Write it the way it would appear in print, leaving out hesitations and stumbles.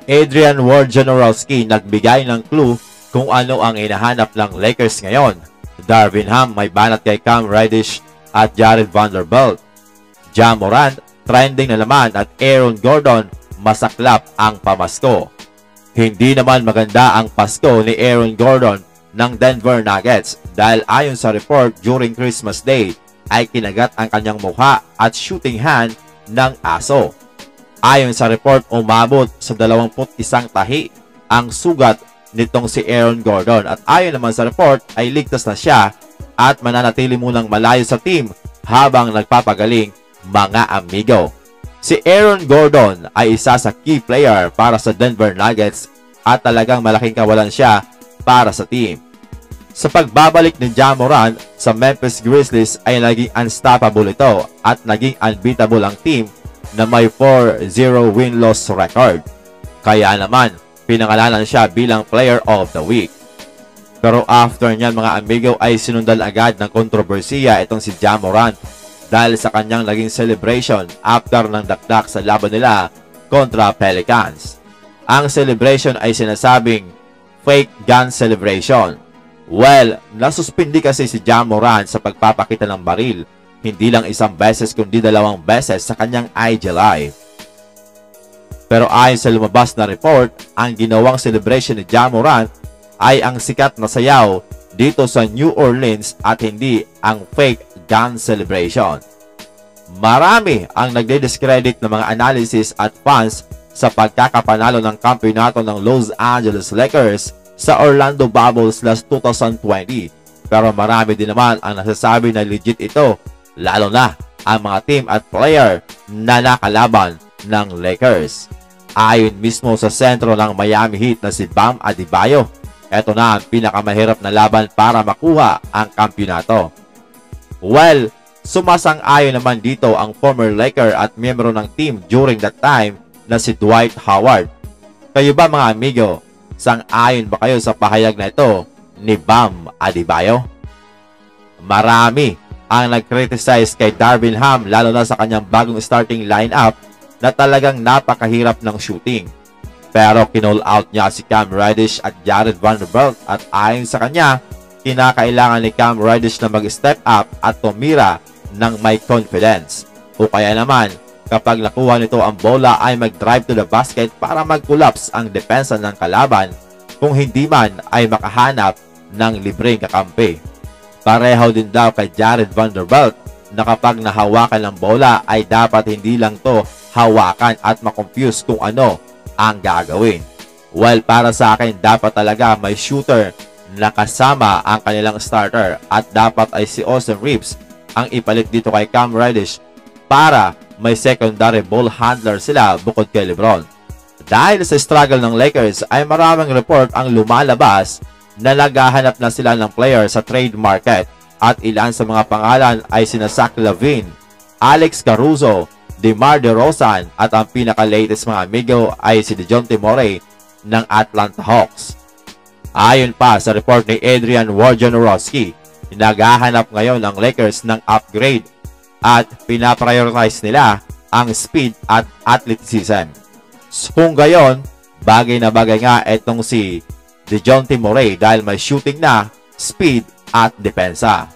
Adrian Wojnarowski nagbigay ng clue kung ano ang hinahanap ng Lakers ngayon. Darvin Ham may banat kay Cam Reddish at Jared Vanderbilt. Ja Morant, trending na naman at Aaron Gordon, masaklap ang pamasko. Hindi naman maganda ang Pasko ni Aaron Gordon ng Denver Nuggets dahil ayon sa report during Christmas Day ay kinagat ang kanyang mukha at shooting hand ng aso. Ayon sa report, umabot sa 21 tahi ang sugat nitong si Aaron Gordon at ayon naman sa report ay ligtas na siya at mananatili munang malayo sa team habang nagpapagaling, mga amigo. Si Aaron Gordon ay isa sa key player para sa Denver Nuggets at talagang malaking kawalan siya para sa team. Sa pagbabalik ni Ja Morant sa Memphis Grizzlies ay naging unstoppable ito at naging unbeatable ang team na may 4-0 win-loss record. Kaya naman, pinangalanan siya bilang Player of the Week. Pero after niyan mga amigo ay sinundan agad ng kontrobersiya itong si Ja Morant dahil sa kanyang naging celebration after ng dakdak sa laban nila kontra Pelicans. Ang celebration ay sinasabing fake gun celebration. Well, nasuspindi kasi si Ja Morant sa pagpapakita ng baril. Hindi lang isang beses kundi 2 beses sa kanyang IG live. Pero ayon sa lumabas na report, ang ginawang celebration ni Ja Morant ay ang sikat na sayaw dito sa New Orleans at hindi ang fake gun celebration. Marami ang nagde-discredit ng mga analysis at fans sa pagkakapanalo ng kampeonato ng Los Angeles Lakers sa Orlando Bubbles last 2020. Pero marami din naman ang nasasabi na legit ito, lalo na ang mga team at player na nakalaban ng Lakers. Ayon mismo sa sentro ng Miami Heat na si Bam Adebayo, ito na ang pinakamahirap na laban para makuha ang kampeonato. Well, sumasang-ayon naman dito ang former Laker at miyembro ng team during that time na si Dwight Howard. Kayo ba mga amigo, sang-ayon ba kayo sa pahayag na ito ni Bam Adebayo? Marami ang nag-criticize kay Darvin Ham lalo na sa kanyang bagong starting lineup na talagang napakahirap ng shooting. Pero kinall out niya si Cam Reddish at Jared Vanderbilt at ayon sa kanya, kinakailangan ni Cam Reddish na mag-step up at tumira ng may confidence. O kaya naman, kapag nakuha nito ang bola ay mag-drive to the basket para mag-collapse ang depensa ng kalaban, kung hindi man ay makahanap ng libreng kakampi. Pareho din daw kay Jared Vanderbilt na kapag nahawakan ng bola ay dapat hindi lang to hawakan at makonfuse kung ano ang gagawin. Well, para sa akin, dapat talaga may shooter na kasama ang kanilang starter at dapat ay si Austin Reeves ang ipalit dito kay Cam Reddish para may secondary ball handler sila bukod kay LeBron. Dahil sa struggle ng Lakers ay maraming report ang lumalabas na naghahanap na sila ng player sa trade market at ilan sa mga pangalan ay sina Zach LaVine, Alex Caruso, DeMar DeRozan at ang pinaka-latest mga amigo ay si DeJounte Murray ng Atlanta Hawks. Ayon pa sa report ni Adrian Wojnarowski, naghahanap ngayon ng Lakers ng upgrade at pinaprioritize nila ang speed at athleticism. Kung gayon, bagay na bagay nga itong si DeJounte Murray dahil may shooting na, speed at depensa.